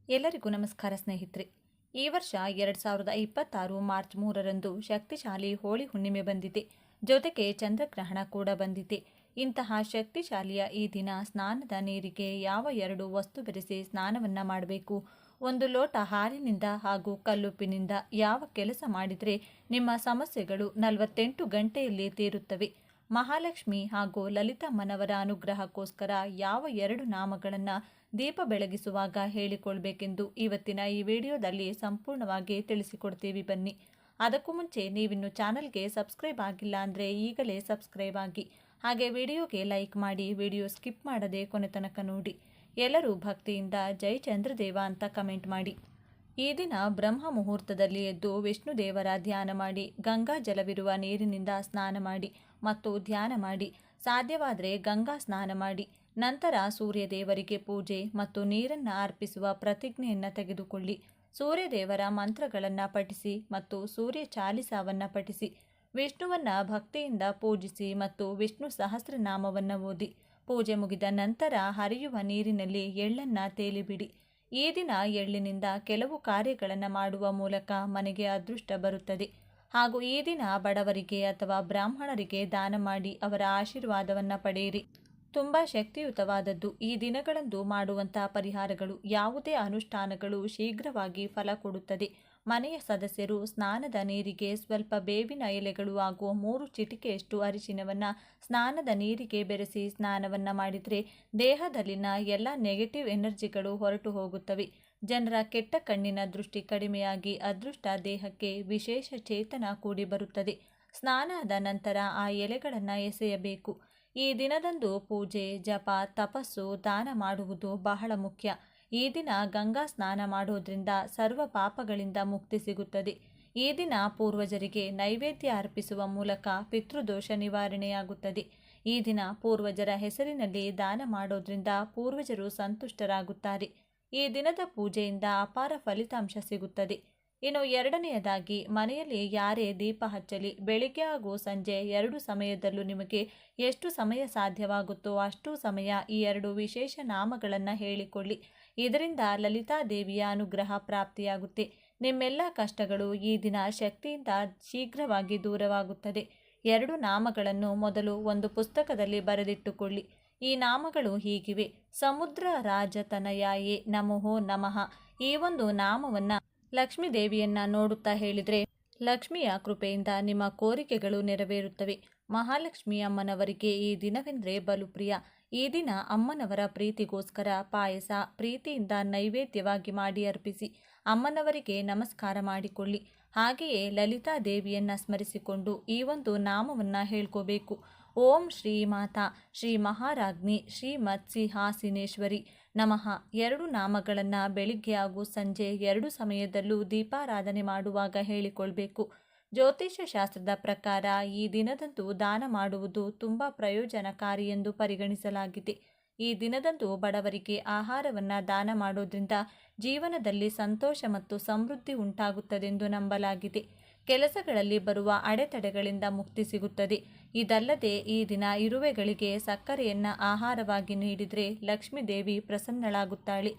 ಎಲ್ಲರಿಗೂ ನಮಸ್ಕಾರ ಸ್ನೇಹಿತರೆ. ಈ ವರ್ಷ 2026 ಮಾರ್ಚ್ 3ರಂದು ಶಕ್ತಿಶಾಲಿ ಹೋಳಿ ಹುಣ್ಣಿಮೆ ಬಂದಿದೆ. ಜೊತೆಗೆ ಚಂದ್ರಗ್ರಹಣ ಕೂಡ ಬಂದಿದೆ. ಇಂತಹ ಶಕ್ತಿಶಾಲಿಯ ಈ ದಿನ ಸ್ನಾನದ ನೀರಿಗೆ ಯಾವ 2 ವಸ್ತು ಬೆರೆಸಿ ಸ್ನಾನವನ್ನ ಮಾಡಬೇಕು, 1 ಲೋಟ ಹಾಲಿನಿಂದ ಹಾಗೂ ಕಲ್ಲುಪ್ಪಿನಿಂದ ಯಾವ ಕೆಲಸ ಮಾಡಿದರೆ ನಿಮ್ಮ ಸಮಸ್ಯೆಗಳು 48 ಗಂಟೆಯಲ್ಲಿ ತೀರುತ್ತವೆ, ಮಹಾಲಕ್ಷ್ಮಿ ಹಾಗೂ ಲಲಿತಮ್ಮನವರ ಅನುಗ್ರಹಕ್ಕೋಸ್ಕರ ಯಾವ 2 ನಾಮಗಳನ್ನು ದೀಪ ಬೆಳಗಿಸುವಾಗ ಹೇಳಿಕೊಳ್ಬೇಕೆಂದು ಇವತ್ತಿನ ಈ ವಿಡಿಯೋದಲ್ಲಿ ಸಂಪೂರ್ಣವಾಗಿ ತಿಳಿಸಿಕೊಡ್ತೀವಿ. ಬನ್ನಿ. ಅದಕ್ಕೂ ಮುಂಚೆ ನೀವಿನ್ನು ಚಾನಲ್ಗೆ ಸಬ್ಸ್ಕ್ರೈಬ್ ಆಗಿಲ್ಲ ಅಂದರೆ ಈಗಲೇ ಸಬ್ಸ್ಕ್ರೈಬ್ ಆಗಿ, ಹಾಗೆ ವಿಡಿಯೋಗೆ ಲೈಕ್ ಮಾಡಿ, ವಿಡಿಯೋ ಸ್ಕಿಪ್ ಮಾಡದೆ ಕೊನೆ ತನಕ ನೋಡಿ. ಎಲ್ಲರೂ ಭಕ್ತಿಯಿಂದ ಜೈ ಚಂದ್ರದೇವ ಅಂತ ಕಮೆಂಟ್ ಮಾಡಿ. ಈ ದಿನ ಬ್ರಹ್ಮ ಮುಹೂರ್ತದಲ್ಲಿ ಎದ್ದು ವಿಷ್ಣು ದೇವರ ಧ್ಯಾನ ಮಾಡಿ, ಗಂಗಾ ಜಲವಿರುವ ನೀರಿನಿಂದ ಸ್ನಾನ ಮಾಡಿ ಮತ್ತು ಧ್ಯಾನ ಮಾಡಿ. ಸಾಧ್ಯವಾದರೆ ಗಂಗಾ ಸ್ನಾನ ಮಾಡಿ ನಂತರ ಸೂರ್ಯ ದೇವರಿಗೆ ಪೂಜೆ ಮತ್ತು ನೀರನ್ನು ಅರ್ಪಿಸುವ ಪ್ರತಿಜ್ಞೆಯನ್ನು ತೆಗೆದುಕೊಳ್ಳಿ. ಸೂರ್ಯ ದೇವರ ಮಂತ್ರಗಳನ್ನು ಪಠಿಸಿ ಮತ್ತು ಸೂರ್ಯ ಚಾಲಿಸಾವನ್ನು ಪಠಿಸಿ. ವಿಷ್ಣುವನ್ನ ಭಕ್ತಿಯಿಂದ ಪೂಜಿಸಿ ಮತ್ತು ವಿಷ್ಣು ಸಹಸ್ರನಾಮವನ್ನು ಓದಿ. ಪೂಜೆ ಮುಗಿದ ನಂತರ ಹರಿಯುವ ನೀರಿನಲ್ಲಿ ಎಳ್ಳನ್ನು ತೇಲಿಬಿಡಿ. ಈ ದಿನ ಎಳ್ಳಿನಿಂದ ಕೆಲವು ಕಾರ್ಯಗಳನ್ನು ಮಾಡುವ ಮೂಲಕ ಮನೆಗೆ ಅದೃಷ್ಟ ಬರುತ್ತದೆ. ಹಾಗೂ ಈ ದಿನ ಬಡವರಿಗೆ ಅಥವಾ ಬ್ರಾಹ್ಮಣರಿಗೆ ದಾನ ಮಾಡಿ ಅವರ ಆಶೀರ್ವಾದವನ್ನು ಪಡೆಯಿರಿ. ತುಂಬ ಶಕ್ತಿಯುತವಾದದ್ದು. ಈ ದಿನಗಳಂದು ಮಾಡುವಂತಹ ಪರಿಹಾರಗಳು, ಯಾವುದೇ ಅನುಷ್ಠಾನಗಳು ಶೀಘ್ರವಾಗಿ ಫಲ ಕೊಡುತ್ತದೆ. ಮನೆಯ ಸದಸ್ಯರು ಸ್ನಾನದ ನೀರಿಗೆ ಸ್ವಲ್ಪ ಬೇವಿನ ಎಲೆಗಳು ಹಾಗೂ 3 ಚಿಟಿಕೆಯಷ್ಟು ಅರಿಶಿನವನ್ನು ಸ್ನಾನದ ನೀರಿಗೆ ಬೆರೆಸಿ ಸ್ನಾನವನ್ನು ಮಾಡಿದರೆ ದೇಹದಲ್ಲಿನ ಎಲ್ಲ ನೆಗೆಟಿವ್ ಎನರ್ಜಿಗಳು ಹೊರಟು ಹೋಗುತ್ತವೆ. ಜನರ ಕೆಟ್ಟ ಕಣ್ಣಿನ ದೃಷ್ಟಿ ಕಡಿಮೆಯಾಗಿ ಅದೃಷ್ಟ ದೇಹಕ್ಕೆ ವಿಶೇಷ ಚೇತನ ಕೂಡಿ ಬರುತ್ತದೆ. ಸ್ನಾನ ಆದ ನಂತರ ಆ ಎಲೆಗಳನ್ನು ಎಸೆಯಬೇಕು. ಈ ದಿನದಂದು ಪೂಜೆ, ಜಪ, ತಪಸ್ಸು, ದಾನ ಮಾಡುವುದು ಬಹಳ ಮುಖ್ಯ. ಈ ದಿನ ಗಂಗಾ ಸ್ನಾನ ಮಾಡೋದ್ರಿಂದ ಸರ್ವ ಪಾಪಗಳಿಂದ ಮುಕ್ತಿ ಸಿಗುತ್ತದೆ. ಈ ದಿನ ಪೂರ್ವಜರಿಗೆ ನೈವೇದ್ಯ ಅರ್ಪಿಸುವ ಮೂಲಕ ಪಿತೃದೋಷ ನಿವಾರಣೆಯಾಗುತ್ತದೆ. ಈ ದಿನ ಪೂರ್ವಜರ ಹೆಸರಿನಲ್ಲಿ ದಾನ ಮಾಡೋದ್ರಿಂದ ಪೂರ್ವಜರು ಸಂತುಷ್ಟರಾಗುತ್ತಾರೆ. ಈ ದಿನದ ಪೂಜೆಯಿಂದ ಅಪಾರ ಫಲಿತಾಂಶ ಸಿಗುತ್ತದೆ. ಇನ್ನು ಎರಡನೆಯದಾಗಿ, ಮನೆಯಲ್ಲಿ ಯಾರೇ ದೀಪ ಹಚ್ಚಲಿ, ಬೆಳಿಗ್ಗೆ ಹಾಗೂ ಸಂಜೆ 2 ಸಮಯದಲ್ಲೂ ನಿಮಗೆ ಎಷ್ಟು ಸಮಯ ಸಾಧ್ಯವಾಗುತ್ತೋ ಅಷ್ಟು ಸಮಯ ಈ 2 ವಿಶೇಷ ನಾಮಗಳನ್ನು ಹೇಳಿಕೊಳ್ಳಿ. ಇದರಿಂದ ಲಲಿತಾದೇವಿಯ ಅನುಗ್ರಹ ಪ್ರಾಪ್ತಿಯಾಗುತ್ತೆ. ನಿಮ್ಮೆಲ್ಲ ಕಷ್ಟಗಳು ಈ ದಿನ ಶಕ್ತಿಯಿಂದ ಶೀಘ್ರವಾಗಿ ದೂರವಾಗುತ್ತದೆ. 2 ನಾಮಗಳನ್ನು ಮೊದಲು ಒಂದು ಪುಸ್ತಕದಲ್ಲಿ ಬರೆದಿಟ್ಟುಕೊಳ್ಳಿ. ಈ ನಾಮಗಳು ಹೀಗಿವೆ: ಸಮುದ್ರ ರಾಜತನಯಾಯೇ ನಮೋ ನಮಃ. ಈ ಒಂದು ನಾಮವನ್ನು ಲಕ್ಷ್ಮೀ ದೇವಿಯನ್ನ ನೋಡುತ್ತಾ ಹೇಳಿದರೆ ಲಕ್ಷ್ಮಿಯ ಕೃಪೆಯಿಂದ ನಿಮ್ಮ ಕೋರಿಕೆಗಳು ನೆರವೇರುತ್ತವೆ. ಮಹಾಲಕ್ಷ್ಮಿ ಅಮ್ಮನವರಿಗೆ ಈ ದಿನವೆಂದರೆ ಬಲು ಪ್ರಿಯ. ಈ ದಿನ ಅಮ್ಮನವರ ಪ್ರೀತಿಗೋಸ್ಕರ ಪಾಯಸ ಪ್ರೀತಿಯಿಂದ ನೈವೇದ್ಯವಾಗಿ ಮಾಡಿ ಅರ್ಪಿಸಿ ಅಮ್ಮನವರಿಗೆ ನಮಸ್ಕಾರ ಮಾಡಿಕೊಳ್ಳಿ. ಹಾಗೆಯೇ ಲಲಿತಾ ದೇವಿಯನ್ನ ಸ್ಮರಿಸಿಕೊಂಡು ಈ ಒಂದು ನಾಮವನ್ನು ಹೇಳ್ಕೋಬೇಕು: ಓಂ ಶ್ರೀ ಮಾತಾ ಶ್ರೀ ಮಹಾರಾಜ್ಞಿ ಶ್ರೀಮತ್ ಸಿಂಹಾಸಿನೇಶ್ವರಿ ನಮಃ. 2 ನಾಮಗಳನ್ನು ಬೆಳಿಗ್ಗೆ ಹಾಗೂ ಸಂಜೆ 2 ಸಮಯದಲ್ಲೂ ದೀಪಾರಾಧನೆ ಮಾಡುವಾಗ ಹೇಳಿಕೊಳ್ಬೇಕು. ಜ್ಯೋತಿಷ್ಯ ಶಾಸ್ತ್ರದ ಪ್ರಕಾರ ಈ ದಿನದಂದು ದಾನ ಮಾಡುವುದು ತುಂಬ ಪ್ರಯೋಜನಕಾರಿ ಎಂದು ಪರಿಗಣಿಸಲಾಗಿದೆ. ಈ ದಿನದಂದು ಬಡವರಿಗೆ ಆಹಾರವನ್ನು ದಾನ ಮಾಡೋದ್ರಿಂದ ಜೀವನದಲ್ಲಿ ಸಂತೋಷ ಮತ್ತು ಸಮೃದ್ಧಿ ಉಂಟಾಗುತ್ತದೆಂದು ನಂಬಲಾಗಿದೆ. ಕೆಲಸಗಳಲ್ಲಿ ಬರುವ ಅಡೆತಡೆಗಳಿಂದ ಮುಕ್ತಿ ಸಿಗುತ್ತದೆ. ಇದಲ್ಲದೆ ಈ ದಿನ ಇರುವೆಗಳಿಗೆ ಸಕ್ಕರೆಯನ್ನು ಆಹಾರವಾಗಿ ನೀಡಿದರೆ ಲಕ್ಷ್ಮೀ ದೇವಿ ಪ್ರಸನ್ನಳಾಗುತ್ತಾಳೆ.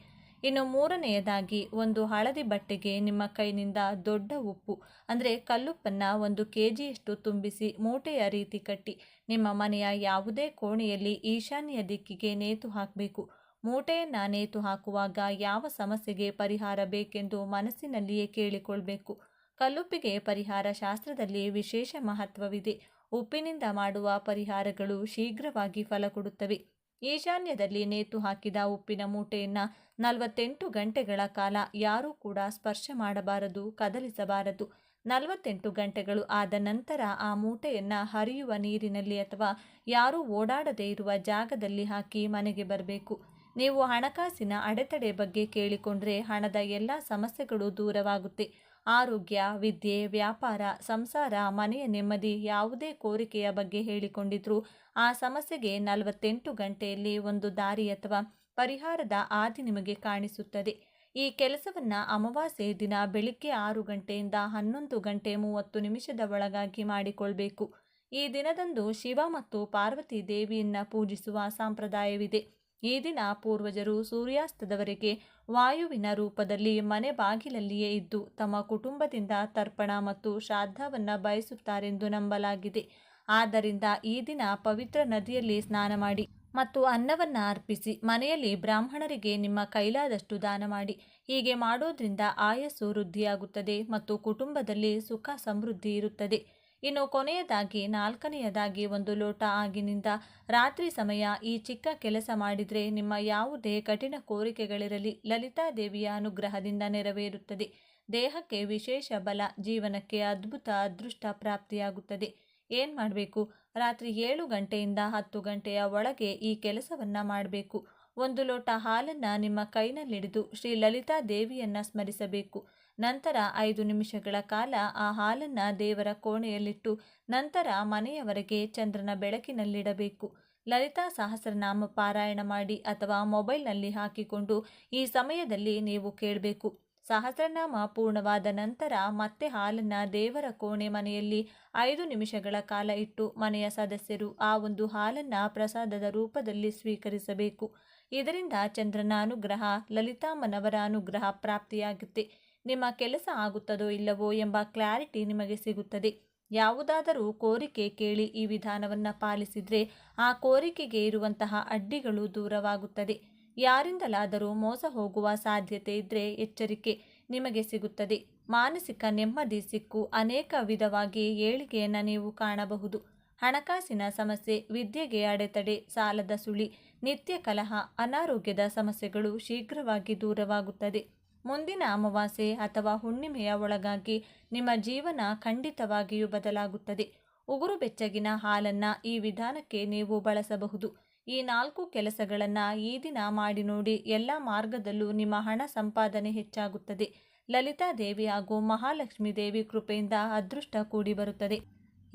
ಇನ್ನು ಮೂರನೆಯದಾಗಿ, ಒಂದು ಹಳದಿ ಬಟ್ಟೆಗೆ ನಿಮ್ಮ ಕೈನಿಂದ ದೊಡ್ಡ ಉಪ್ಪು ಅಂದರೆ ಕಲ್ಲುಪ್ಪನ್ನು 1 kgಯಷ್ಟು ತುಂಬಿಸಿ ಮೂಟೆಯ ರೀತಿ ಕಟ್ಟಿ ನಿಮ್ಮ ಮನೆಯ ಯಾವುದೇ ಕೋಣೆಯಲ್ಲಿ ಈಶಾನ್ಯ ದಿಕ್ಕಿಗೆ ನೇತು ಹಾಕಬೇಕು. ಮೂಟೆಯನ್ನು ನೇತು ಹಾಕುವಾಗ ಯಾವ ಸಮಸ್ಯೆಗೆ ಪರಿಹಾರ ಬೇಕೆಂದು ಮನಸ್ಸಿನಲ್ಲಿಯೇ ಕೇಳಿಕೊಳ್ಬೇಕು. ಕಲ್ಲುಪ್ಪಿಗೆ ಪರಿಹಾರ ಶಾಸ್ತ್ರದಲ್ಲಿ ವಿಶೇಷ ಮಹತ್ವವಿದೆ. ಉಪ್ಪಿನಿಂದ ಮಾಡುವ ಪರಿಹಾರಗಳು ಶೀಘ್ರವಾಗಿ ಫಲ ಕೊಡುತ್ತವೆ. ಈಶಾನ್ಯದಲ್ಲಿ ನೇತು ಹಾಕಿದ ಉಪ್ಪಿನ ಮೂಟೆಯನ್ನು 48 ಗಂಟೆಗಳ ಕಾಲ ಯಾರೂ ಕೂಡ ಸ್ಪರ್ಶ ಮಾಡಬಾರದು, ಕದಲಿಸಬಾರದು. 48 ಗಂಟೆಗಳು ಆದ ನಂತರ ಆ ಮೂಟೆಯನ್ನು ಹರಿಯುವ ನೀರಿನಲ್ಲಿ ಅಥವಾ ಯಾರೂ ಓಡಾಡದೇ ಇರುವ ಜಾಗದಲ್ಲಿ ಹಾಕಿ ಮನೆಗೆ ಬರಬೇಕು. ನೀವು ಹಣಕಾಸಿನ ಅಡೆತಡೆ ಬಗ್ಗೆ ಕೇಳಿಕೊಂಡ್ರೆ ಹಣದ ಎಲ್ಲ ಸಮಸ್ಯೆಗಳು ದೂರವಾಗುತ್ತೆ. ಆರೋಗ್ಯ, ವಿದ್ಯೆ, ವ್ಯಾಪಾರ, ಸಂಸಾರ, ಮನೆಯ ನೆಮ್ಮದಿ, ಯಾವುದೇ ಕೋರಿಕೆಯ ಬಗ್ಗೆ ಹೇಳಿಕೊಂಡಿದ್ರೂ ಆ ಸಮಸ್ಯೆಗೆ 48 ಗಂಟೆಯಲ್ಲಿ ಒಂದು ದಾರಿ ಅಥವಾ ಪರಿಹಾರದ ಹಾದಿ ನಿಮಗೆ ಕಾಣಿಸುತ್ತದೆ. ಈ ಕೆಲಸವನ್ನು ಅಮಾವಾಸ್ಯೆ ದಿನ ಬೆಳಿಗ್ಗೆ 6 ಗಂಟೆಯಿಂದ 11 ಗಂಟೆ 30 ನಿಮಿಷದ ಒಳಗಾಗಿ ಮಾಡಿಕೊಳ್ಬೇಕು. ಈ ದಿನದಂದು ಶಿವ ಮತ್ತು ಪಾರ್ವತಿ ದೇವಿಯನ್ನ ಪೂಜಿಸುವ ಸಂಪ್ರದಾಯವಿದೆ. ಈ ದಿನ ಪೂರ್ವಜರು ಸೂರ್ಯಾಸ್ತದವರೆಗೆ ವಾಯುವಿನ ರೂಪದಲ್ಲಿ ಮನೆ ಬಾಗಿಲಲ್ಲಿಯೇ ಇದ್ದು ತಮ್ಮ ಕುಟುಂಬದಿಂದ ತರ್ಪಣ ಮತ್ತು ಶ್ರಾದ್ದವನ್ನು ಬಯಸುತ್ತಾರೆಂದು ನಂಬಲಾಗಿದೆ. ಆದ್ದರಿಂದ ಈ ದಿನ ಪವಿತ್ರ ನದಿಯಲ್ಲಿ ಸ್ನಾನ ಮಾಡಿ ಮತ್ತು ಅನ್ನವನ್ನು ಅರ್ಪಿಸಿ ಮನೆಯಲ್ಲಿ ಬ್ರಾಹ್ಮಣರಿಗೆ ನಿಮ್ಮ ಕೈಲಾದಷ್ಟು ದಾನ ಮಾಡಿ. ಹೀಗೆ ಮಾಡೋದ್ರಿಂದ ಆಯಸ್ಸು ವೃದ್ಧಿಯಾಗುತ್ತದೆ ಮತ್ತು ಕುಟುಂಬದಲ್ಲಿ ಸುಖ ಸಮೃದ್ಧಿ ಇರುತ್ತದೆ. ಇನ್ನು ಕೊನೆಯದಾಗಿ 4ನೇಯದಾಗಿ 1 ಲೋಟ ಆಗಿನಿಂದ ರಾತ್ರಿ ಸಮಯ ಈ ಚಿಕ್ಕ ಕೆಲಸ ಮಾಡಿದರೆ ನಿಮ್ಮ ಯಾವುದೇ ಕಠಿಣ ಕೋರಿಕೆಗಳಿರಲಿ ಲಲಿತಾದೇವಿಯ ಅನುಗ್ರಹದಿಂದ ನೆರವೇರುತ್ತದೆ. ದೇಹಕ್ಕೆ ವಿಶೇಷ ಬಲ, ಜೀವನಕ್ಕೆ ಅದ್ಭುತ ಅದೃಷ್ಟ ಪ್ರಾಪ್ತಿಯಾಗುತ್ತದೆ. ಏನು ಮಾಡಬೇಕು? ರಾತ್ರಿ 7 ಗಂಟೆಯಿಂದ 10 ಗಂಟೆಯ ಒಳಗೆ ಈ ಕೆಲಸವನ್ನು ಮಾಡಬೇಕು. 1 ಲೋಟ ಹಾಲನ್ನು ನಿಮ್ಮ ಕೈನಲ್ಲಿಡಿದು ಶ್ರೀ ಲಲಿತಾ ದೇವಿಯನ್ನು ಸ್ಮರಿಸಬೇಕು. ನಂತರ 5 ನಿಮಿಷಗಳ ಕಾಲ ಆ ಹಾಲನ್ನು ದೇವರ ಕೋಣೆಯಲ್ಲಿಟ್ಟು ನಂತರ ಮನೆಯವರೆಗೆ ಚಂದ್ರನ ಬೆಳಕಿನಲ್ಲಿಡಬೇಕು. ಲಲಿತಾ ಸಹಸ್ರನಾಮ ಪಾರಾಯಣ ಮಾಡಿ ಅಥವಾ ಮೊಬೈಲ್ನಲ್ಲಿ ಹಾಕಿಕೊಂಡು ಈ ಸಮಯದಲ್ಲಿ ನೀವು ಕೇಳಬೇಕು. ಸಹಸ್ರನಾಮ ಪೂರ್ಣವಾದ ನಂತರ ಮತ್ತೆ ಹಾಲನ್ನು ದೇವರ ಕೋಣೆ ಮನೆಯಲ್ಲಿ 5 ನಿಮಿಷಗಳ ಕಾಲ ಇಟ್ಟು ಮನೆಯ ಸದಸ್ಯರು ಆ ಒಂದು ಹಾಲನ್ನು ಪ್ರಸಾದದ ರೂಪದಲ್ಲಿ ಸ್ವೀಕರಿಸಬೇಕು. ಇದರಿಂದ ಚಂದ್ರನ ಅನುಗ್ರಹ, ಲಲಿತಾಮ್ಮನವರ ಅನುಗ್ರಹ ಪ್ರಾಪ್ತಿಯಾಗುತ್ತೆ. ನಿಮ್ಮ ಕೆಲಸ ಆಗುತ್ತದೋ ಇಲ್ಲವೋ ಎಂಬ ಕ್ಲಾರಿಟಿ ನಿಮಗೆ ಸಿಗುತ್ತದೆ. ಯಾವುದಾದರೂ ಕೋರಿಕೆ ಕೇಳಿ ಈ ವಿಧಾನವನ್ನು ಪಾಲಿಸಿದರೆ ಆ ಕೋರಿಕೆಗೆ ಇರುವಂತಹ ಅಡ್ಡಿಗಳು ದೂರವಾಗುತ್ತದೆ. ಯಾರಿಂದಲಾದರೂ ಮೋಸ ಹೋಗುವ ಸಾಧ್ಯತೆ ಇದ್ದರೆ ಎಚ್ಚರಿಕೆ ನಿಮಗೆ ಸಿಗುತ್ತದೆ. ಮಾನಸಿಕ ನೆಮ್ಮದಿ ಸಿಕ್ಕು ಅನೇಕ ವಿಧವಾಗಿ ಏಳಿಗೆಯನ್ನು ನೀವು ಕಾಣಬಹುದು. ಹಣಕಾಸಿನ ಸಮಸ್ಯೆ, ವಿದ್ಯೆಗೆ ಅಡೆತಡೆ, ಸಾಲದ ಸುಳಿ, ನಿತ್ಯ ಕಲಹ, ಅನಾರೋಗ್ಯದ ಸಮಸ್ಯೆಗಳು ಶೀಘ್ರವಾಗಿ ದೂರವಾಗುತ್ತದೆ. ಮುಂದಿನ ಅಮಾವಾಸ್ಯೆ ಅಥವಾ ಹುಣ್ಣಿಮೆಯ ಒಳಗಾಗಿ ನಿಮ್ಮ ಜೀವನ ಖಂಡಿತವಾಗಿಯೂ ಬದಲಾಗುತ್ತದೆ. ಉಗುರು ಬೆಚ್ಚಗಿನ ಹಾಲನ್ನು ಈ ವಿಧಾನಕ್ಕೆ ನೀವು ಬಳಸಬಹುದು. ಈ 4 ಕೆಲಸಗಳನ್ನು ಈ ದಿನ ಮಾಡಿ ನೋಡಿ. ಎಲ್ಲ ಮಾರ್ಗದಲ್ಲೂ ನಿಮ್ಮ ಹಣ ಸಂಪಾದನೆ ಹೆಚ್ಚಾಗುತ್ತದೆ. ಲಲಿತಾ ದೇವಿ ಹಾಗೂ ಮಹಾಲಕ್ಷ್ಮೀ ದೇವಿ ಕೃಪೆಯಿಂದ ಅದೃಷ್ಟ ಕೂಡಿ ಬರುತ್ತದೆ.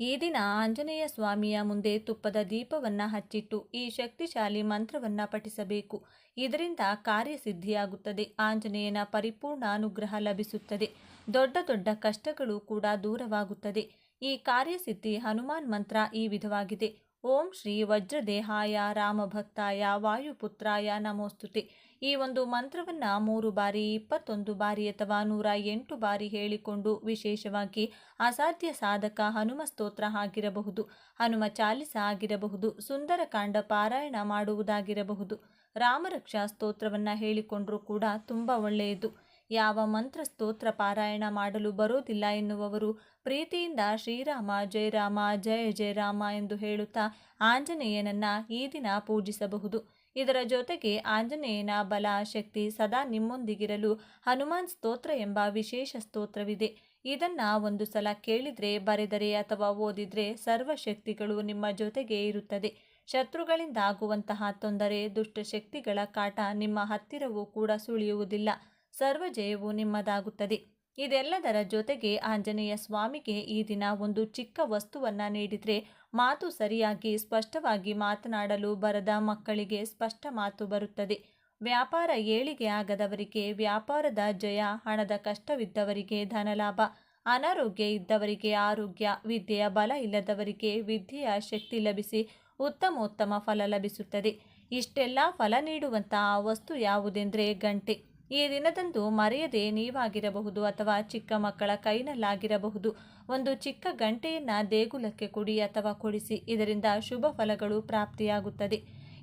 ಈ ದಿನ ಆಂಜನೇಯ ಸ್ವಾಮಿಯ ಮುಂದೆ ತುಪ್ಪದ ದೀಪವನ್ನು ಹಚ್ಚಿಟ್ಟು ಈ ಶಕ್ತಿಶಾಲಿ ಮಂತ್ರವನ್ನು ಪಠಿಸಬೇಕು. ಇದರಿಂದ ಕಾರ್ಯಸಿದ್ಧಿಯಾಗುತ್ತದೆ. ಆಂಜನೇಯನ ಪರಿಪೂರ್ಣ ಅನುಗ್ರಹ ಲಭಿಸುತ್ತದೆ. ದೊಡ್ಡ ದೊಡ್ಡ ಕಷ್ಟಗಳು ಕೂಡ ದೂರವಾಗುತ್ತದೆ. ಈ ಕಾರ್ಯಸಿದ್ಧಿ ಹನುಮಾನ್ ಮಂತ್ರ ಈ ವಿಧವಾಗಿದೆ. ಓಂ ಶ್ರೀ ವಜ್ರದೇಹಾಯ ರಾಮಭಕ್ತಾಯ ವಾಯುಪುತ್ರಾಯ ನಮೋಸ್ತುತೆ. ಈ ಒಂದು ಮಂತ್ರವನ್ನು 3 ಬಾರಿ, 21 ಬಾರಿ ಅಥವಾ 108 ಬಾರಿ ಹೇಳಿಕೊಂಡು ವಿಶೇಷವಾಗಿ ಅಸಾಧ್ಯ ಸಾಧಕ ಹನುಮ ಸ್ತೋತ್ರ ಆಗಿರಬಹುದು, ಹನುಮ ಚಾಲಿಸ ಆಗಿರಬಹುದು, ಸುಂದರಕಾಂಡ ಪಾರಾಯಣ ಮಾಡುವುದಾಗಿರಬಹುದು, ರಾಮರಕ್ಷಾ ಸ್ತೋತ್ರವನ್ನು ಹೇಳಿಕೊಂಡರೂ ಕೂಡ ತುಂಬ ಒಳ್ಳೆಯದು. ಯಾವ ಮಂತ್ರ ಸ್ತೋತ್ರ ಪಾರಾಯಣ ಮಾಡಲು ಬರೋದಿಲ್ಲ ಎನ್ನುವವರು ಪ್ರೀತಿಯಿಂದ ಶ್ರೀರಾಮ ಜಯ ರಾಮ ಜಯ ಜಯ ರಾಮ ಎಂದು ಹೇಳುತ್ತಾ ಆಂಜನೇಯನನ್ನು ಈ ದಿನ ಪೂಜಿಸಬಹುದು. ಇದರ ಜೊತೆಗೆ ಆಂಜನೇಯನ ಬಲ, ಶಕ್ತಿ ಸದಾ ನಿಮ್ಮೊಂದಿಗಿರಲು ಹನುಮಾನ್ ಸ್ತೋತ್ರ ಎಂಬ ವಿಶೇಷ ಸ್ತೋತ್ರವಿದೆ. ಇದನ್ನು ಒಂದು ಸಲ ಕೇಳಿದರೆ, ಬರೆದರೆ ಅಥವಾ ಓದಿದರೆ ಸರ್ವಶಕ್ತಿಗಳು ನಿಮ್ಮ ಜೊತೆಗೆ ಇರುತ್ತದೆ. ಶತ್ರುಗಳಿಂದ ಆಗುವಂತಹ ತೊಂದರೆ, ದುಷ್ಟಶಕ್ತಿಗಳ ಕಾಟ ನಿಮ್ಮ ಹತ್ತಿರವೂ ಕೂಡ ಸುಳಿಯುವುದಿಲ್ಲ. ಸರ್ವಜಯವು ನಿಮ್ಮದಾಗುತ್ತದೆ. ಇದೆಲ್ಲದರ ಜೊತೆಗೆ ಆಂಜನೇಯ ಸ್ವಾಮಿಗೆ ಈ ದಿನ ಒಂದು ಚಿಕ್ಕ ವಸ್ತುವನ್ನು ನೀಡಿದರೆ, ಮಾತು ಸರಿಯಾಗಿ ಸ್ಪಷ್ಟವಾಗಿ ಮಾತನಾಡಲು ಬರದ ಮಕ್ಕಳಿಗೆ ಸ್ಪಷ್ಟ ಮಾತು ಬರುತ್ತದೆ. ವ್ಯಾಪಾರ ಏಳಿಗೆ ಆಗದವರಿಗೆ ವ್ಯಾಪಾರದ ಜಯ, ಹಣದ ಕಷ್ಟವಿದ್ದವರಿಗೆ ಧನಲಾಭ, ಅನಾರೋಗ್ಯ ಇದ್ದವರಿಗೆ ಆರೋಗ್ಯ, ವಿದ್ಯೆಯ ಬಲ ಇಲ್ಲದವರಿಗೆ ವಿದ್ಯೆಯ ಶಕ್ತಿ ಲಭಿಸಿ ಉತ್ತಮೋತ್ತಮ ಫಲ ಲಭಿಸುತ್ತದೆ. ಇಷ್ಟೆಲ್ಲ ಫಲ ನೀಡುವಂತಹ ವಸ್ತು ಯಾವುದೆಂದರೆ ಗಂಟೆ. ಈ ದಿನದಂದು ಮರೆಯದೆ ನೀವಾಗಿರಬಹುದು ಅಥವಾ ಚಿಕ್ಕ ಮಕ್ಕಳ ಕೈನಲ್ಲಾಗಿರಬಹುದು ಒಂದು ಚಿಕ್ಕ ಗಂಟೆಯನ್ನು ದೇಗುಲಕ್ಕೆ ಕೊಡಿ ಅಥವಾ ಕೊಡಿಸಿ. ಇದರಿಂದ ಶುಭ ಫಲಗಳು ಪ್ರಾಪ್ತಿಯಾಗುತ್ತದೆ.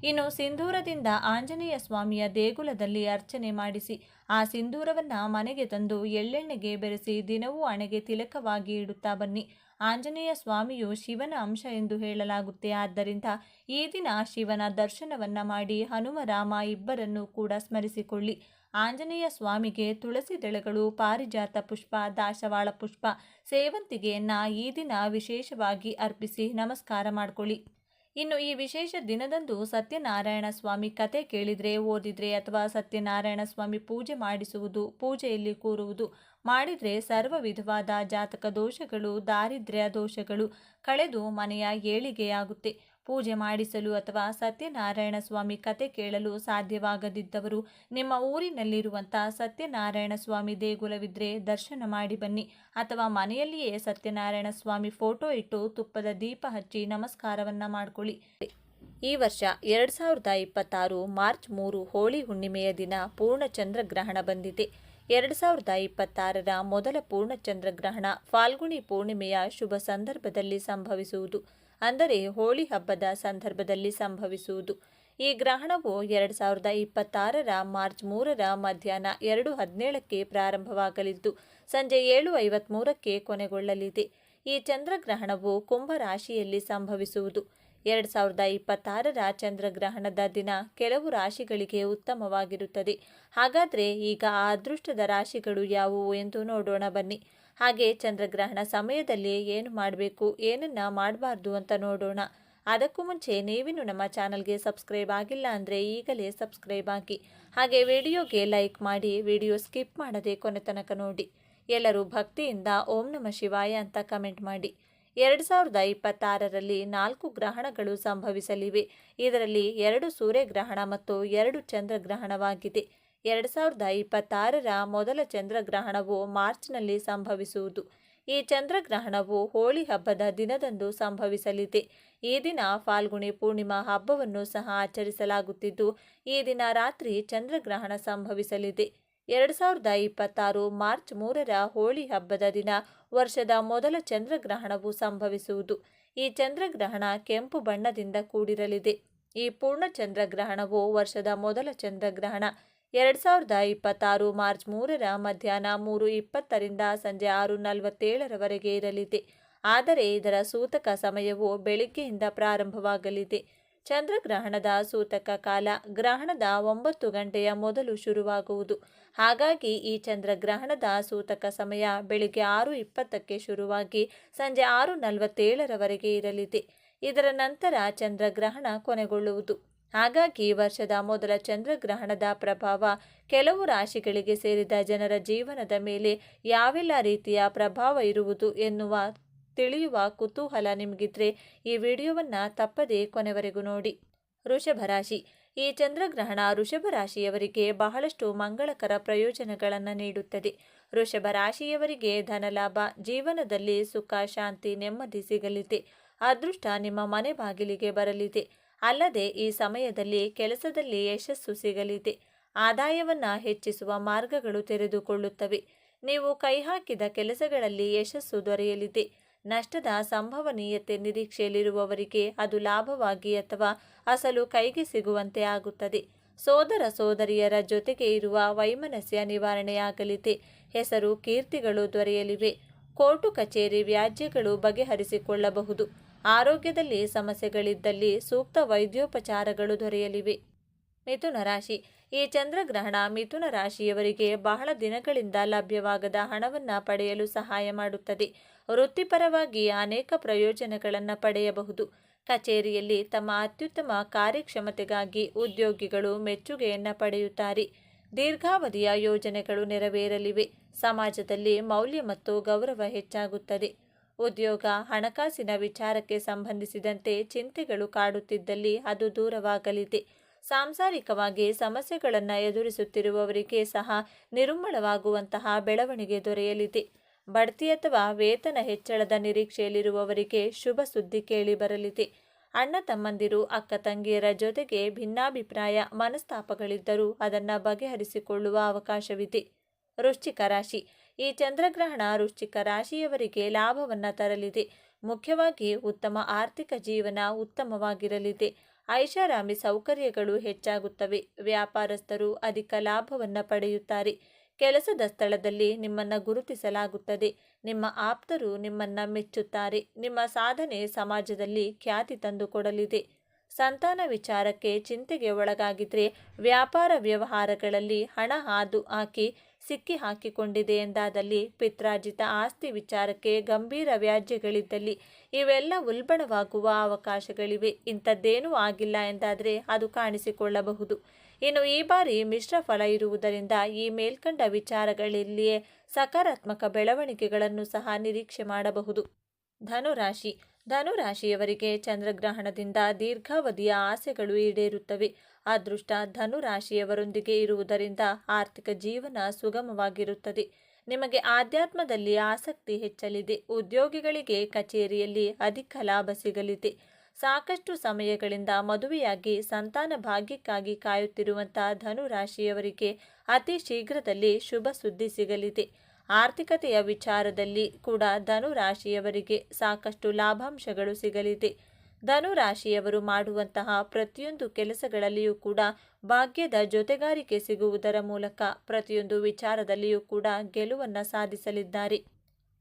ಇನ್ನು ಸಿಂಧೂರದಿಂದ ಆಂಜನೇಯ ಸ್ವಾಮಿಯ ದೇಗುಲದಲ್ಲಿ ಅರ್ಚನೆ ಮಾಡಿಸಿ ಆ ಸಿಂಧೂರವನ್ನು ಮನೆಗೆ ತಂದು ಎಳ್ಳೆಣ್ಣೆಗೆ ಬೆರೆಸಿ ದಿನವೂ ಹಣೆಗೆ ತಿಲಕವಾಗಿ ಇಡುತ್ತಾ ಬನ್ನಿ. ಆಂಜನೇಯ ಸ್ವಾಮಿಯು ಶಿವನ ಅಂಶ ಎಂದು ಹೇಳಲಾಗುತ್ತೆ. ಆದ್ದರಿಂದ ಈ ದಿನ ಶಿವನ ದರ್ಶನವನ್ನು ಮಾಡಿ ಹನುಮರಾಮ ಇಬ್ಬರನ್ನು ಕೂಡ ಸ್ಮರಿಸಿಕೊಳ್ಳಿ. ಆಂಜನೇಯ ಸ್ವಾಮಿಗೆ ತುಳಸಿ ದಳಗಳು, ಪಾರಿಜಾತ ಪುಷ್ಪ, ದಾಸವಾಳ ಪುಷ್ಪ, ಸೇವಂತಿಗೆಯನ್ನು ಈ ದಿನ ವಿಶೇಷವಾಗಿ ಅರ್ಪಿಸಿ ನಮಸ್ಕಾರ ಮಾಡಿಕೊಳ್ಳಿ. ಇನ್ನು ಈ ವಿಶೇಷ ದಿನದಂದು ಸತ್ಯನಾರಾಯಣ ಸ್ವಾಮಿ ಕತೆ ಕೇಳಿದರೆ, ಓದಿದರೆ ಅಥವಾ ಸತ್ಯನಾರಾಯಣ ಸ್ವಾಮಿ ಪೂಜೆ ಮಾಡಿಸುವುದು, ಪೂಜೆಯಲ್ಲಿ ಕೂರುವುದು ಮಾಡಿದರೆ ಸರ್ವ ವಿಧವಾದ ಜಾತಕ ದೋಷಗಳು, ದಾರಿದ್ರ್ಯ ದೋಷಗಳು ಕಳೆದು ಮನೆಯ ಏಳಿಗೆಯಾಗುತ್ತೆ. ಪೂಜೆ ಮಾಡಿಸಲು ಅಥವಾ ಸತ್ಯನಾರಾಯಣ ಸ್ವಾಮಿ ಕತೆ ಕೇಳಲು ಸಾಧ್ಯವಾಗದಿದ್ದವರು ನಿಮ್ಮ ಊರಿನಲ್ಲಿರುವಂಥ ಸತ್ಯನಾರಾಯಣ ಸ್ವಾಮಿ ದೇಗುಲವಿದ್ದರೆ ದರ್ಶನ ಮಾಡಿ ಬನ್ನಿ. ಅಥವಾ ಮನೆಯಲ್ಲಿಯೇ ಸತ್ಯನಾರಾಯಣ ಸ್ವಾಮಿ ಫೋಟೋ ಇಟ್ಟು ತುಪ್ಪದ ದೀಪ ಹಚ್ಚಿ ನಮಸ್ಕಾರವನ್ನು ಮಾಡಿಕೊಳ್ಳಿ. ಈ ವರ್ಷ 2026 ಮಾರ್ಚ್ 3 ಹೋಳಿ ಹುಣ್ಣಿಮೆಯ ದಿನ ಪೂರ್ಣ ಚಂದ್ರಗ್ರಹಣ ಬಂದಿದೆ. 2026ರ ಮೊದಲ ಪೂರ್ಣ ಚಂದ್ರಗ್ರಹಣ ಫಾಲ್ಗುಣಿ ಪೂರ್ಣಿಮೆಯ ಶುಭ ಸಂದರ್ಭದಲ್ಲಿ ಸಂಭವಿಸುವುದು. ಅಂದರೆ ಹೋಳಿ ಹಬ್ಬದ ಸಂದರ್ಭದಲ್ಲಿ ಸಂಭವಿಸುವುದು. ಈ ಗ್ರಹಣವು 2026ರ ಮಾರ್ಚ್ 3ರ ಮಧ್ಯಾಹ್ನ 2:17ಕ್ಕೆ ಪ್ರಾರಂಭವಾಗಲಿದ್ದು ಸಂಜೆ 7:53ಕ್ಕೆ ಕೊನೆಗೊಳ್ಳಲಿದೆ. ಈ ಚಂದ್ರಗ್ರಹಣವು ಕುಂಭ ರಾಶಿಯಲ್ಲಿ ಸಂಭವಿಸುವುದು. 2026ರ ಚಂದ್ರಗ್ರಹಣದ ದಿನ ಕೆಲವು ರಾಶಿಗಳಿಗೆ ಉತ್ತಮವಾಗಿರುತ್ತದೆ. ಹಾಗಾದರೆ ಈಗ ಆ ಅದೃಷ್ಟದ ರಾಶಿಗಳು ಯಾವುವು ಎಂದು ನೋಡೋಣ ಬನ್ನಿ. ಹಾಗೆ ಚಂದ್ರಗ್ರಹಣ ಸಮಯದಲ್ಲಿ ಏನು ಮಾಡಬೇಕು, ಏನನ್ನ ಮಾಡಬಾರ್ದು ಅಂತ ನೋಡೋಣ. ಅದಕ್ಕೂ ಮುಂಚೆ ನೀವಿನ್ನು ನಮ್ಮ ಚಾನಲ್ಗೆ ಸಬ್ಸ್ಕ್ರೈಬ್ ಆಗಿಲ್ಲ ಅಂದರೆ ಈಗಲೇ ಸಬ್ಸ್ಕ್ರೈಬ್ ಆಗಿ, ಹಾಗೆ ವಿಡಿಯೋಗೆ ಲೈಕ್ ಮಾಡಿ, ವಿಡಿಯೋ ಸ್ಕಿಪ್ ಮಾಡದೆ ಕೊನೆ ತನಕ ನೋಡಿ. ಎಲ್ಲರೂ ಭಕ್ತಿಯಿಂದ ಓಂ ನಮಃ ಶಿವಾಯ ಅಂತ ಕಮೆಂಟ್ ಮಾಡಿ. 2026ರಲ್ಲಿ 4 ಗ್ರಹಣಗಳು ಸಂಭವಿಸಲಿವೆ. ಇದರಲ್ಲಿ 2 ಸೂರ್ಯಗ್ರಹಣ ಮತ್ತು 2 ಚಂದ್ರಗ್ರಹಣವಾಗಿದೆ. 2026ರ ಮೊದಲ ಚಂದ್ರಗ್ರಹಣವು ಮಾರ್ಚ್ನಲ್ಲಿ ಸಂಭವಿಸುವುದು. ಈ ಚಂದ್ರಗ್ರಹಣವು ಹೋಳಿ ಹಬ್ಬದ ದಿನದಂದು ಸಂಭವಿಸಲಿದೆ. ಈ ದಿನ ಫಾಲ್ಗುಣಿ ಪೂರ್ಣಿಮಾ ಹಬ್ಬವನ್ನು ಸಹ ಆಚರಿಸಲಾಗುತ್ತಿದ್ದು, ಈ ದಿನ ರಾತ್ರಿ ಚಂದ್ರಗ್ರಹಣ ಸಂಭವಿಸಲಿದೆ. 2026 ಮಾರ್ಚ್ 3ರ ಹೋಳಿ ಹಬ್ಬದ ದಿನ ವರ್ಷದ ಮೊದಲ ಚಂದ್ರಗ್ರಹಣವು ಸಂಭವಿಸುವುದು. ಈ ಚಂದ್ರಗ್ರಹಣ ಕೆಂಪು ಬಣ್ಣದಿಂದ ಕೂಡಿರಲಿದೆ. ಈ ಪೂರ್ಣ ಚಂದ್ರಗ್ರಹಣವು ವರ್ಷದ ಮೊದಲ ಚಂದ್ರಗ್ರಹಣ 2026 ಮಾರ್ಚ್ 3ರ ಮಧ್ಯಾಹ್ನ 3:20ರಿಂದ ಸಂಜೆ 6:47ರವರೆಗೆ ಇರಲಿದೆ. ಆದರೆ ಇದರ ಸೂತಕ ಸಮಯವು ಬೆಳಿಗ್ಗೆಯಿಂದ ಪ್ರಾರಂಭವಾಗಲಿದೆ. ಚಂದ್ರಗ್ರಹಣದ ಸೂತಕ ಕಾಲ ಗ್ರಹಣದ 9 ಗಂಟೆಯ ಮೊದಲು ಶುರುವಾಗುವುದು. ಹಾಗಾಗಿ ಈ ಚಂದ್ರಗ್ರಹಣದ ಸೂತಕ ಸಮಯ ಬೆಳಿಗ್ಗೆ 6:20ಕ್ಕೆ ಶುರುವಾಗಿ ಸಂಜೆ 6:47ರವರೆಗೆ ಇರಲಿದೆ. ಇದರ ನಂತರ ಚಂದ್ರಗ್ರಹಣ ಕೊನೆಗೊಳ್ಳುವುದು. ಹಾಗಾಗಿ ವರ್ಷದ ಮೊದಲ ಚಂದ್ರಗ್ರಹಣದ ಪ್ರಭಾವ ಕೆಲವು ರಾಶಿಗಳಿಗೆ ಸೇರಿದ ಜನರ ಜೀವನದ ಮೇಲೆ ಯಾವೆಲ್ಲ ರೀತಿಯ ಪ್ರಭಾವ ಇರುವುದು ಎನ್ನುವ ತಿಳಿಯುವ ಕುತೂಹಲ ನಿಮಗಿದ್ರೆ ಈ ವಿಡಿಯೋವನ್ನು ತಪ್ಪದೇ ಕೊನೆವರೆಗೂ ನೋಡಿ. ವೃಷಭ ರಾಶಿ. ಈ ಚಂದ್ರಗ್ರಹಣ ವೃಷಭ ರಾಶಿಯವರಿಗೆ ಬಹಳಷ್ಟು ಮಂಗಳಕರ ಪ್ರಯೋಜನಗಳನ್ನು ನೀಡುತ್ತದೆ. ವೃಷಭ ರಾಶಿಯವರಿಗೆ ಧನಲಾಭ, ಜೀವನದಲ್ಲಿ ಸುಖ, ಶಾಂತಿ, ನೆಮ್ಮದಿ ಸಿಗಲಿದೆ. ಅದೃಷ್ಟ ನಿಮ್ಮ ಮನೆ ಬಾಗಿಲಿಗೆ ಬರಲಿದೆ. ಅಲ್ಲದೆ ಈ ಸಮಯದಲ್ಲಿ ಕೆಲಸದಲ್ಲಿ ಯಶಸ್ಸು ಸಿಗಲಿದೆ. ಆದಾಯವನ್ನು ಹೆಚ್ಚಿಸುವ ಮಾರ್ಗಗಳು ತೆರೆದುಕೊಳ್ಳುತ್ತವೆ. ನೀವು ಕೈ ಹಾಕಿದ ಕೆಲಸಗಳಲ್ಲಿ ಯಶಸ್ಸು ದೊರೆಯಲಿದೆ. ನಷ್ಟದ ಸಂಭವನೀಯತೆ ನಿರೀಕ್ಷೆಯಲ್ಲಿರುವವರಿಗೆ ಅದು ಲಾಭವಾಗಿ ಅಥವಾ ಅಸಲು ಕೈಗೆ ಸಿಗುವಂತೆ ಆಗುತ್ತದೆ. ಸೋದರ ಸೋದರಿಯರ ಜೊತೆಗೆ ಇರುವ ವೈಮನಸ್ಯ ನಿವಾರಣೆಯಾಗಲಿದೆ. ಹೆಸರು ಕೀರ್ತಿಗಳು ದೊರೆಯಲಿವೆ. ಕೋರ್ಟು ಕಚೇರಿ ವ್ಯಾಜ್ಯಗಳು ಬಗೆಹರಿಸಿಕೊಳ್ಳಬಹುದು. ಆರೋಗ್ಯದಲ್ಲಿ ಸಮಸ್ಯೆಗಳಿದ್ದಲ್ಲಿ ಸೂಕ್ತ ವೈದ್ಯೋಪಚಾರಗಳು ದೊರೆಯಲಿವೆ. ಮಿಥುನ ರಾಶಿ. ಈ ಚಂದ್ರಗ್ರಹಣ ಮಿಥುನ ರಾಶಿಯವರಿಗೆ ಬಹಳ ದಿನಗಳಿಂದ ಲಭ್ಯವಾಗದ ಹಣವನ್ನು ಪಡೆಯಲು ಸಹಾಯ ಮಾಡುತ್ತದೆ. ವೃತ್ತಿಪರವಾಗಿ ಅನೇಕ ಪ್ರಯೋಜನಗಳನ್ನು ಪಡೆಯಬಹುದು. ಕಚೇರಿಯಲ್ಲಿ ತಮ್ಮ ಅತ್ಯುತ್ತಮ ಕಾರ್ಯಕ್ಷಮತೆಗಾಗಿ ಉದ್ಯೋಗಿಗಳು ಮೆಚ್ಚುಗೆಯನ್ನು ಪಡೆಯುತ್ತಾರೆ. ದೀರ್ಘಾವಧಿಯ ಯೋಜನೆಗಳು ನೆರವೇರಲಿವೆ. ಸಮಾಜದಲ್ಲಿ ಮೌಲ್ಯ ಮತ್ತು ಗೌರವ ಹೆಚ್ಚಾಗುತ್ತದೆ. ಉದ್ಯೋಗ, ಹಣಕಾಸಿನ ವಿಚಾರಕ್ಕೆ ಸಂಬಂಧಿಸಿದಂತೆ ಚಿಂತೆಗಳು ಕಾಡುತ್ತಿದ್ದಲ್ಲಿ ಅದು ದೂರವಾಗಲಿದೆ. ಸಾಂಸಾರಿಕವಾಗಿ ಸಮಸ್ಯೆಗಳನ್ನು ಎದುರಿಸುತ್ತಿರುವವರಿಗೆ ಸಹ ನಿರುಮ್ಮಳವಾಗುವಂತಹ ಬೆಳವಣಿಗೆ ದೊರೆಯಲಿದೆ. ಬಡ್ತಿ ಅಥವಾ ವೇತನ ಹೆಚ್ಚಳದ ನಿರೀಕ್ಷೆಯಲ್ಲಿರುವವರಿಗೆ ಶುಭ ಸುದ್ದಿ ಕೇಳಿ ಬರಲಿದೆ. ಅಣ್ಣ ತಮ್ಮಂದಿರು, ಅಕ್ಕ ತಂಗಿಯರ ಜೊತೆಗೆ ಭಿನ್ನಾಭಿಪ್ರಾಯ, ಮನಸ್ತಾಪಗಳಿದ್ದರೂ ಅದನ್ನು ಬಗೆಹರಿಸಿಕೊಳ್ಳುವ ಅವಕಾಶವಿದೆ. ವೃಶ್ಚಿಕ ರಾಶಿ. ಈ ಚಂದ್ರಗ್ರಹಣ ವೃಶ್ಚಿಕ ರಾಶಿಯವರಿಗೆ ಲಾಭವನ್ನು ತರಲಿದೆ. ಮುಖ್ಯವಾಗಿ ಉತ್ತಮ ಆರ್ಥಿಕ ಜೀವನ ಉತ್ತಮವಾಗಿರಲಿದೆ. ಐಷಾರಾಮಿ ಸೌಕರ್ಯಗಳು ಹೆಚ್ಚಾಗುತ್ತವೆ. ವ್ಯಾಪಾರಸ್ಥರು ಅಧಿಕ ಲಾಭವನ್ನು ಪಡೆಯುತ್ತಾರೆ. ಕೆಲಸದ ಸ್ಥಳದಲ್ಲಿ ನಿಮ್ಮನ್ನು ಗುರುತಿಸಲಾಗುತ್ತದೆ. ನಿಮ್ಮ ಆಪ್ತರು ನಿಮ್ಮನ್ನು ಮೆಚ್ಚುತ್ತಾರೆ. ನಿಮ್ಮ ಸಾಧನೆ ಸಮಾಜದಲ್ಲಿ ಖ್ಯಾತಿ ತಂದುಕೊಡಲಿದೆ. ಸಂತಾನ ವಿಚಾರಕ್ಕೆ ಚಿಂತೆಗೆ ಒಳಗಾಗಿದ್ರೆ, ವ್ಯಾಪಾರ ವ್ಯವಹಾರಗಳಲ್ಲಿ ಹಣ ಹಾದು ಹಾಕಿ ಸಿಕ್ಕಿ ಹಾಕಿಕೊಂಡಿದೆ ಎಂದಾದಲ್ಲಿ, ಪಿತ್ರಾರ್ಜಿತ ಆಸ್ತಿ ವಿಚಾರಕ್ಕೆ ಗಂಭೀರ ವ್ಯಾಜ್ಯಗಳಿದ್ದಲ್ಲಿ ಇವೆಲ್ಲ ಉಲ್ಬಣವಾಗುವ ಅವಕಾಶಗಳಿವೆ. ಇಂಥದ್ದೇನೂ ಆಗಿಲ್ಲ ಎಂದಾದರೆ ಅದು ಕಾಣಿಸಿಕೊಳ್ಳಬಹುದು. ಇನ್ನು ಈ ಬಾರಿ ಮಿಶ್ರ ಫಲ ಇರುವುದರಿಂದ ಈ ಮೇಲ್ಕಂಡ ವಿಚಾರಗಳಲ್ಲಿಯೇ ಸಕಾರಾತ್ಮಕ ಬೆಳವಣಿಗೆಗಳನ್ನು ಸಹ ನಿರೀಕ್ಷೆ ಮಾಡಬಹುದು. ಧನುರಾಶಿ. ಧನುರಾಶಿಯವರಿಗೆ ಚಂದ್ರಗ್ರಹಣದಿಂದ ದೀರ್ಘಾವಧಿಯ ಆಸೆಗಳು ಈಡೇರುತ್ತವೆ. ಅದೃಷ್ಟ ಧನುರಾಶಿಯವರೊಂದಿಗೆ ಇರುವುದರಿಂದ ಆರ್ಥಿಕ ಜೀವನ ಸುಗಮವಾಗಿರುತ್ತದೆ. ನಿಮಗೆ ಆಧ್ಯಾತ್ಮದಲ್ಲಿ ಆಸಕ್ತಿ ಹೆಚ್ಚಲಿದೆ. ಉದ್ಯೋಗಿಗಳಿಗೆ ಕಚೇರಿಯಲ್ಲಿ ಅಧಿಕ ಲಾಭ ಸಿಗಲಿದೆ. ಸಾಕಷ್ಟು ಸಮಯಗಳಿಂದ ಮದುವೆಯಾಗಿ ಸಂತಾನ ಭಾಗ್ಯಕ್ಕಾಗಿ ಕಾಯುತ್ತಿರುವಂತಹ ಧನು ರಾಶಿಯವರಿಗೆ ಅತಿ ಶೀಘ್ರದಲ್ಲಿ ಶುಭ ಸುದ್ದಿ ಸಿಗಲಿದೆ. ಆರ್ಥಿಕತೆಯ ವಿಚಾರದಲ್ಲಿ ಕೂಡ ಧನು ರಾಶಿಯವರಿಗೆ ಸಾಕಷ್ಟು ಲಾಭಾಂಶಗಳು ಸಿಗಲಿದೆ. ಧನು ರಾಶಿಯವರು ಮಾಡುವಂತಹ ಪ್ರತಿಯೊಂದು ಕೆಲಸಗಳಲ್ಲಿಯೂ ಕೂಡ ಭಾಗ್ಯದ ಜೊತೆಗಾರಿಕೆ ಸಿಗುವುದರ ಮೂಲಕ ಪ್ರತಿಯೊಂದು ವಿಚಾರದಲ್ಲಿಯೂ ಕೂಡ ಗೆಲುವನ್ನು ಸಾಧಿಸಲಿದ್ದಾರೆ.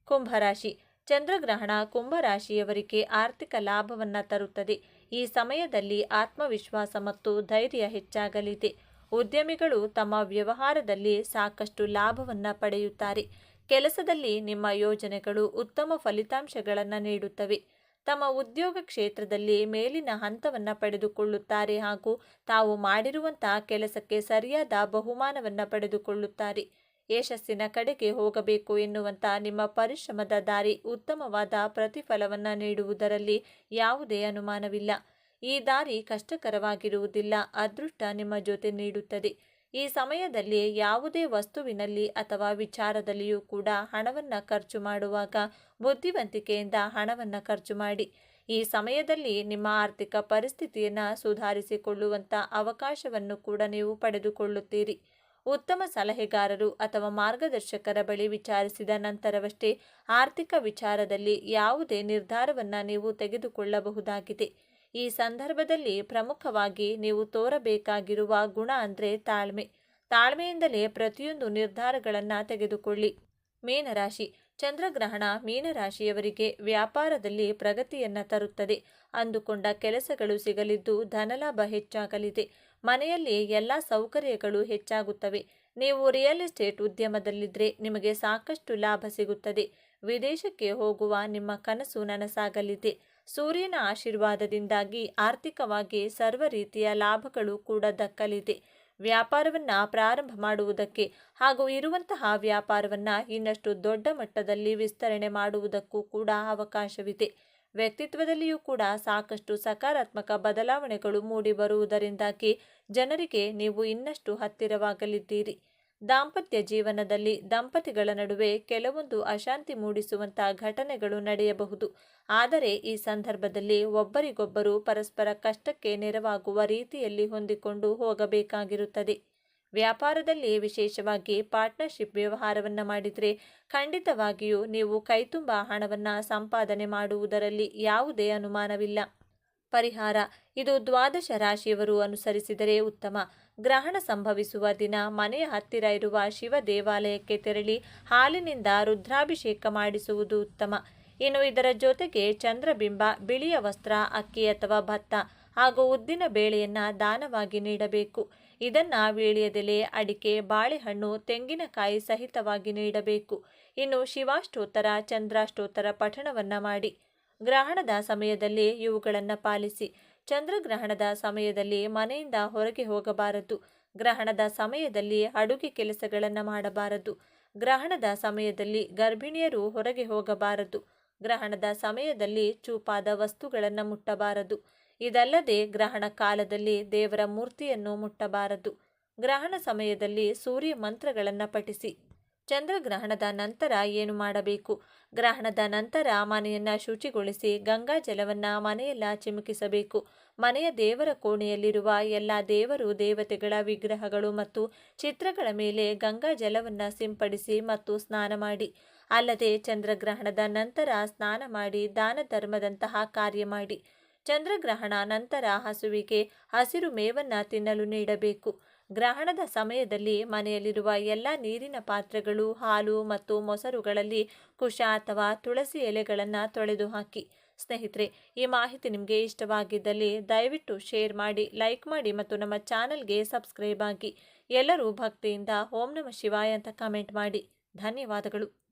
ಕುಂಭರಾಶಿ. ಚಂದ್ರಗ್ರಹಣ ಕುಂಭರಾಶಿಯವರಿಗೆ ಆರ್ಥಿಕ ಲಾಭವನ್ನು ತರುತ್ತದೆ. ಈ ಸಮಯದಲ್ಲಿ ಆತ್ಮವಿಶ್ವಾಸ ಮತ್ತು ಧೈರ್ಯ ಹೆಚ್ಚಾಗಲಿದೆ. ಉದ್ಯಮಿಗಳು ತಮ್ಮ ವ್ಯವಹಾರದಲ್ಲಿ ಸಾಕಷ್ಟು ಲಾಭವನ್ನು ಪಡೆಯುತ್ತಾರೆ. ಕೆಲಸದಲ್ಲಿ ನಿಮ್ಮ ಯೋಜನೆಗಳು ಉತ್ತಮ ಫಲಿತಾಂಶಗಳನ್ನು ನೀಡುತ್ತವೆ. ತಮ್ಮ ಉದ್ಯೋಗ ಕ್ಷೇತ್ರದಲ್ಲಿ ಮೇಲಿನ ಹಂತವನ್ನು ಪಡೆದುಕೊಳ್ಳುತ್ತಾರೆ ಹಾಗೂ ತಾವು ಮಾಡಿರುವಂತಹ ಕೆಲಸಕ್ಕೆ ಸರಿಯಾದ ಬಹುಮಾನವನ್ನು ಪಡೆದುಕೊಳ್ಳುತ್ತಾರೆ. ಯಶಸ್ಸಿನ ಕಡೆಗೆ ಹೋಗಬೇಕು ಎನ್ನುವಂಥ ನಿಮ್ಮ ಪರಿಶ್ರಮದ ದಾರಿ ಉತ್ತಮವಾದ ಪ್ರತಿಫಲವನ್ನು ನೀಡುವುದರಲ್ಲಿ ಯಾವುದೇ ಅನುಮಾನವಿಲ್ಲ. ಈ ದಾರಿ ಕಷ್ಟಕರವಾಗಿರುವುದಿಲ್ಲ. ಅದೃಷ್ಟ ನಿಮ್ಮ ಜೊತೆ ನೀಡುತ್ತದೆ. ಈ ಸಮಯದಲ್ಲಿ ಯಾವುದೇ ವಸ್ತುವಿನಲ್ಲಿ ಅಥವಾ ವಿಚಾರದಲ್ಲಿಯೂ ಕೂಡ ಹಣವನ್ನು ಖರ್ಚು ಮಾಡುವಾಗ ಬುದ್ಧಿವಂತಿಕೆಯಿಂದ ಹಣವನ್ನು ಖರ್ಚು ಮಾಡಿ. ಈ ಸಮಯದಲ್ಲಿ ನಿಮ್ಮ ಆರ್ಥಿಕ ಪರಿಸ್ಥಿತಿಯನ್ನು ಸುಧಾರಿಸಿಕೊಳ್ಳುವಂಥ ಅವಕಾಶವನ್ನು ಕೂಡ ನೀವು ಪಡೆದುಕೊಳ್ಳುತ್ತೀರಿ. ಉತ್ತಮ ಸಲಹೆಗಾರರು ಅಥವಾ ಮಾರ್ಗದರ್ಶಕರ ಬಳಿ ವಿಚಾರಿಸಿದ ನಂತರವಷ್ಟೇ ಆರ್ಥಿಕ ವಿಚಾರದಲ್ಲಿ ಯಾವುದೇ ನಿರ್ಧಾರವನ್ನು ನೀವು ತೆಗೆದುಕೊಳ್ಳಬಹುದಾಗಿದೆ. ಈ ಸಂದರ್ಭದಲ್ಲಿ ಪ್ರಮುಖವಾಗಿ ನೀವು ತೋರಬೇಕಾಗಿರುವ ಗುಣ ಅಂದರೆ ತಾಳ್ಮೆ. ತಾಳ್ಮೆಯಿಂದಲೇ ಪ್ರತಿಯೊಂದು ನಿರ್ಧಾರಗಳನ್ನು ತೆಗೆದುಕೊಳ್ಳಿ. ಮೀನರಾಶಿ. ಚಂದ್ರಗ್ರಹಣ ಮೀನರಾಶಿಯವರಿಗೆ ವ್ಯಾಪಾರದಲ್ಲಿ ಪ್ರಗತಿಯನ್ನು ತರುತ್ತದೆ. ಅಂದುಕೊಂಡ ಕೆಲಸಗಳು ಸಿಗಲಿದ್ದು ಧನಲಾಭ ಹೆಚ್ಚಾಗಲಿದೆ. ಮನೆಯಲ್ಲಿ ಎಲ್ಲ ಸೌಕರ್ಯಗಳು ಹೆಚ್ಚಾಗುತ್ತವೆ. ನೀವು ರಿಯಲ್ ಎಸ್ಟೇಟ್ ಉದ್ಯಮದಲ್ಲಿದ್ದರೆ ನಿಮಗೆ ಸಾಕಷ್ಟು ಲಾಭ ಸಿಗುತ್ತದೆ. ವಿದೇಶಕ್ಕೆ ಹೋಗುವ ನಿಮ್ಮ ಕನಸು ನನಸಾಗಲಿದೆ. ಸೂರ್ಯನ ಆಶೀರ್ವಾದದಿಂದಾಗಿ ಆರ್ಥಿಕವಾಗಿ ಸರ್ವ ರೀತಿಯ ಲಾಭಗಳು ಕೂಡ ದಕ್ಕಲಿದೆ. ವ್ಯಾಪಾರವನ್ನು ಪ್ರಾರಂಭ ಮಾಡುವುದಕ್ಕೆ ಹಾಗೂ ಇರುವಂತಹ ವ್ಯಾಪಾರವನ್ನು ಇನ್ನಷ್ಟು ದೊಡ್ಡ ಮಟ್ಟದಲ್ಲಿ ವಿಸ್ತರಣೆ ಮಾಡುವುದಕ್ಕೂ ಕೂಡ ಅವಕಾಶವಿದೆ. ವ್ಯಕ್ತಿತ್ವದಲ್ಲಿಯೂ ಕೂಡ ಸಾಕಷ್ಟು ಸಕಾರಾತ್ಮಕ ಬದಲಾವಣೆಗಳು ಮೂಡಿಬರುವುದರಿಂದಾಗಿ ಜನರಿಗೆ ನೀವು ಇನ್ನಷ್ಟು ಹತ್ತಿರವಾಗಲಿದ್ದೀರಿ. ದಾಂಪತ್ಯ ಜೀವನದಲ್ಲಿ ದಂಪತಿಗಳ ನಡುವೆ ಕೆಲವೊಂದು ಅಶಾಂತಿ ಮೂಡಿಸುವಂತಹ ಘಟನೆಗಳು ನಡೆಯಬಹುದು. ಆದರೆ ಈ ಸಂದರ್ಭದಲ್ಲಿ ಒಬ್ಬರಿಗೊಬ್ಬರು ಪರಸ್ಪರ ಕಷ್ಟಕ್ಕೆ ನೆರವಾಗುವ ರೀತಿಯಲ್ಲಿ ಹೊಂದಿಕೊಂಡು ಹೋಗಬೇಕಾಗಿರುತ್ತದೆ. ವ್ಯಾಪಾರದಲ್ಲಿ ವಿಶೇಷವಾಗಿ ಪಾರ್ಟ್ನರ್ಶಿಪ್ ವ್ಯವಹಾರವನ್ನು ಮಾಡಿದರೆ ಖಂಡಿತವಾಗಿಯೂ ನೀವು ಕೈತುಂಬ ಹಣವನ್ನು ಸಂಪಾದನೆ ಮಾಡುವುದರಲ್ಲಿ ಯಾವುದೇ ಅನುಮಾನವಿಲ್ಲ. ಪರಿಹಾರ. ಇದು ದ್ವಾದಶ ರಾಶಿಯವರು ಅನುಸರಿಸಿದರೆ ಉತ್ತಮ. ಗ್ರಹಣ ಸಂಭವಿಸುವ ದಿನ ಮನೆಯ ಹತ್ತಿರ ಇರುವ ಶಿವ ದೇವಾಲಯಕ್ಕೆ ತೆರಳಿ ಹಾಲಿನಿಂದ ರುದ್ರಾಭಿಷೇಕ ಮಾಡಿಸುವುದು ಉತ್ತಮ. ಇನ್ನು ಇದರ ಜೊತೆಗೆ ಚಂದ್ರಬಿಂಬ, ಬಿಳಿಯ ವಸ್ತ್ರ, ಅಕ್ಕಿ ಅಥವಾ ಭತ್ತ ಹಾಗೂ ಉದ್ದಿನ ಬೇಳೆಯನ್ನು ದಾನವಾಗಿ ನೀಡಬೇಕು. ಇದನ್ನು ವೀಳ್ಯದೆಲೆ, ಅಡಿಕೆ, ಬಾಳೆಹಣ್ಣು, ತೆಂಗಿನಕಾಯಿ ಸಹಿತವಾಗಿ ನೀಡಬೇಕು. ಇನ್ನು ಶಿವಾಷ್ಟೋತ್ತರ, ಚಂದ್ರಾಷ್ಟೋತ್ತರ ಪಠಣವನ್ನು ಮಾಡಿ. ಗ್ರಹಣದ ಸಮಯದಲ್ಲಿ ಇವುಗಳನ್ನು ಪಾಲಿಸಿ. ಚಂದ್ರಗ್ರಹಣದ ಸಮಯದಲ್ಲಿ ಮನೆಯಿಂದ ಹೊರಗೆ ಹೋಗಬಾರದು. ಗ್ರಹಣದ ಸಮಯದಲ್ಲಿ ಅಡುಗೆ ಕೆಲಸಗಳನ್ನು ಮಾಡಬಾರದು. ಗ್ರಹಣದ ಸಮಯದಲ್ಲಿ ಗರ್ಭಿಣಿಯರು ಹೊರಗೆ ಹೋಗಬಾರದು. ಗ್ರಹಣದ ಸಮಯದಲ್ಲಿ ಚೂಪಾದ ವಸ್ತುಗಳನ್ನು ಮುಟ್ಟಬಾರದು. ಇದಲ್ಲದೆ ಗ್ರಹಣ ಕಾಲದಲ್ಲಿ ದೇವರ ಮೂರ್ತಿಯನ್ನು ಮುಟ್ಟಬಾರದು. ಗ್ರಹಣ ಸಮಯದಲ್ಲಿ ಸೂರ್ಯ ಮಂತ್ರಗಳನ್ನು ಪಠಿಸಿ. ಚಂದ್ರಗ್ರಹಣದ ನಂತರ ಏನು ಮಾಡಬೇಕು? ಗ್ರಹಣದ ನಂತರ ಮನೆಯನ್ನು ಶುಚಿಗೊಳಿಸಿ ಗಂಗಾ ಜಲವನ್ನು ಮನೆಯೆಲ್ಲ ಚಿಮುಕಿಸಬೇಕು. ಮನೆಯ ದೇವರ ಕೋಣೆಯಲ್ಲಿರುವ ಎಲ್ಲ ದೇವರು ದೇವತೆಗಳ ವಿಗ್ರಹಗಳು ಮತ್ತು ಚಿತ್ರಗಳ ಮೇಲೆ ಗಂಗಾ ಜಲವನ್ನು ಸಿಂಪಡಿಸಿ ಮತ್ತು ಸ್ನಾನ ಮಾಡಿ. ಅಲ್ಲದೆ ಚಂದ್ರಗ್ರಹಣದ ನಂತರ ಸ್ನಾನ ಮಾಡಿ ದಾನ ಧರ್ಮದಂತಹ ಕಾರ್ಯ ಮಾಡಿ. ಚಂದ್ರಗ್ರಹಣ ನಂತರ ಹಸುವಿಗೆ ಹಸಿರು ಮೇವನ್ನು ತಿನ್ನಲು ನೀಡಬೇಕು. ಗ್ರಹಣದ ಸಮಯದಲ್ಲಿ ಮನೆಯಲ್ಲಿರುವ ಎಲ್ಲ ನೀರಿನ ಪಾತ್ರೆಗಳು, ಹಾಲು ಮತ್ತು ಮೊಸರುಗಳಲ್ಲಿ ಕುಶ ಅಥವಾ ತುಳಸಿ ಎಲೆಗಳನ್ನು ತೊಳೆದು ಹಾಕಿ. ಸ್ನೇಹಿತರೆ, ಈ ಮಾಹಿತಿ ನಿಮಗೆ ಇಷ್ಟವಾಗಿದ್ದಲ್ಲಿ ದಯವಿಟ್ಟು ಶೇರ್ ಮಾಡಿ, ಲೈಕ್ ಮಾಡಿ ಮತ್ತು ನಮ್ಮ ಚಾನಲ್ಗೆ ಸಬ್ಸ್ಕ್ರೈಬ್ ಆಗಿ. ಎಲ್ಲರೂ ಭಕ್ತಿಯಿಂದ ಓಂ ನಮಃ ಶಿವಾಯ ಅಂತ ಕಮೆಂಟ್ ಮಾಡಿ. ಧನ್ಯವಾದಗಳು.